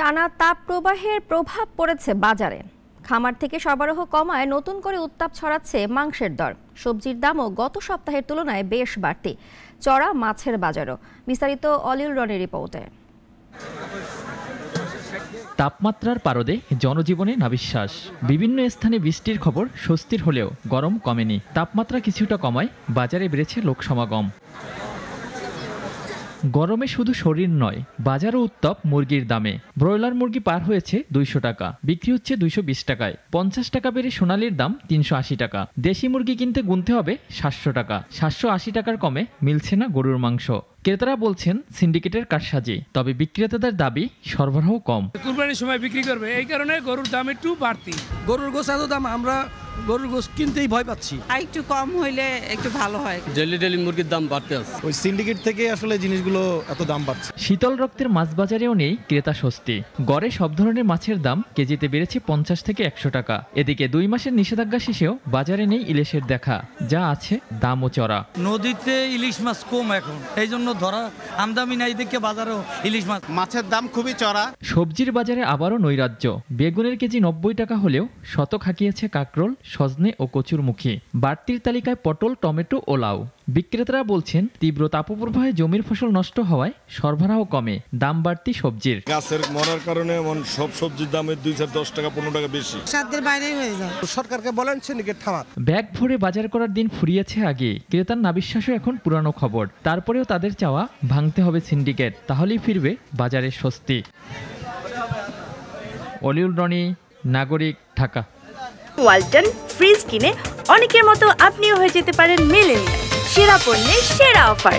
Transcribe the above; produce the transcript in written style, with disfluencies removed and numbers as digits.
টানা তাপপ্রবাহের প্রভাব পড়েছে বাজারে। খামার থেকে সরবরাহ কমায় নতুন করে উত্তাপ ছড়াচ্ছে মাংসের দর। সবজির দামও গত সপ্তাহের তুলনায় বেশ বাড়তি। চড়া মাছের বাজারও। বিস্তারিত অলিউল রনির রিপোর্টে। তাপমাত্রার পারদে জনজীবনে নাবিশ্বাস। বিভিন্ন স্থানে বৃষ্টির খবর স্বস্তির হলেও গরম কমেনি। তাপমাত্রা কিছুটা কমায় বাজারে বেড়েছে লোক সমাগম। গরমে শুধু শরীর নয়, বাজারও উত্তপ মুরগির দামে। ব্রয়লার মুরগি পার হয়েছে 200 টাকা, বিক্রি হচ্ছে 220 টাকায়। 50 টাকা বেড়ে সোনালির দাম 380 টাকা। দেশি মুরগি কিনতে গুনতে হবে 700 টাকা। 780 টাকার কমে মিলছে না গরুর মাংস। ক্রেতারা বলছেন সিন্ডিকেটের কারসাজি, তবে বিক্রেতাদের দাবি সরবরাহ কম। কুরবানির সময় বিক্রি করবে, এই কারণে গরুর দাম একটু বাড়তি। গরুর গোশ এত দাম, আমরা গরুর গোশ কিনতেই ভয় পাচ্ছি। একটু কম হইলে একটু ভালো হয়। ডেলি মুরগির দাম বাড়তে আছে। ওই সিন্ডিকেট থেকে আসলে জিনিসগুলো এত দাম বাড়ছে। শীতল রক্তের মাছ বাজারেও নেই ক্রেতা স্বস্তি। গড়ে সব ধরনের মাছের দাম কেজিতে বেড়েছে 50 থেকে 100 টাকা। এদিকে 2 মাসের নিষেধাজ্ঞা শেষেও বাজারে নেই ইলিশের দেখা, যা আছে দামও চড়া। নদীতে ইলিশ মাছ কম এখন, এই জন্য ধরা আমদানি নাই দেখে বাজারেও ইলিশ মাছের দাম খুবই চড়া। সবজির বাজারে আবারও নৈরাজ্য। বেগুনের কেজি 90 টাকা হলেও শতক হাঁকিয়েছে কাঁকরোল, সজনে ও কচুরমুখী। বাড়তির তালিকায় পটল, টমেটো ও লাউ। বিক্রেতারা বলছেন তীব্র তাপপ্রবাহে জমির ফসল নষ্ট হওয়ায় সরবরাহ কমে, দাম বাড়তি সবজির। গাছের মরার কারণে সব সবজির দামের 2-10 টাকা 15 টাকা বেশি। সাধ্যের বাইরেই হয়ে যায়। সরকারকে বলেন সিন্ডিকেট থামাক। ব্যাগ ভরে বাজার করার দিন ফুরিয়েছে আগে। ক্রেতার নাবিশ্বাসও এখন পুরানো খবর। তারপরেও তাদের চাওয়া ভাঙতে হবে সিন্ডিকেট, তাহলেই ফিরবে বাজারের স্বস্তি। অলিউল রনি, নাগরিক, ঢাকা। ওয়ালটন ফ্রিজ কিনে অনেকের মতো আপনিও হয়ে যেতে পারেন মিলেনিয়াল। সেরা পণ্যের সেরা অফার।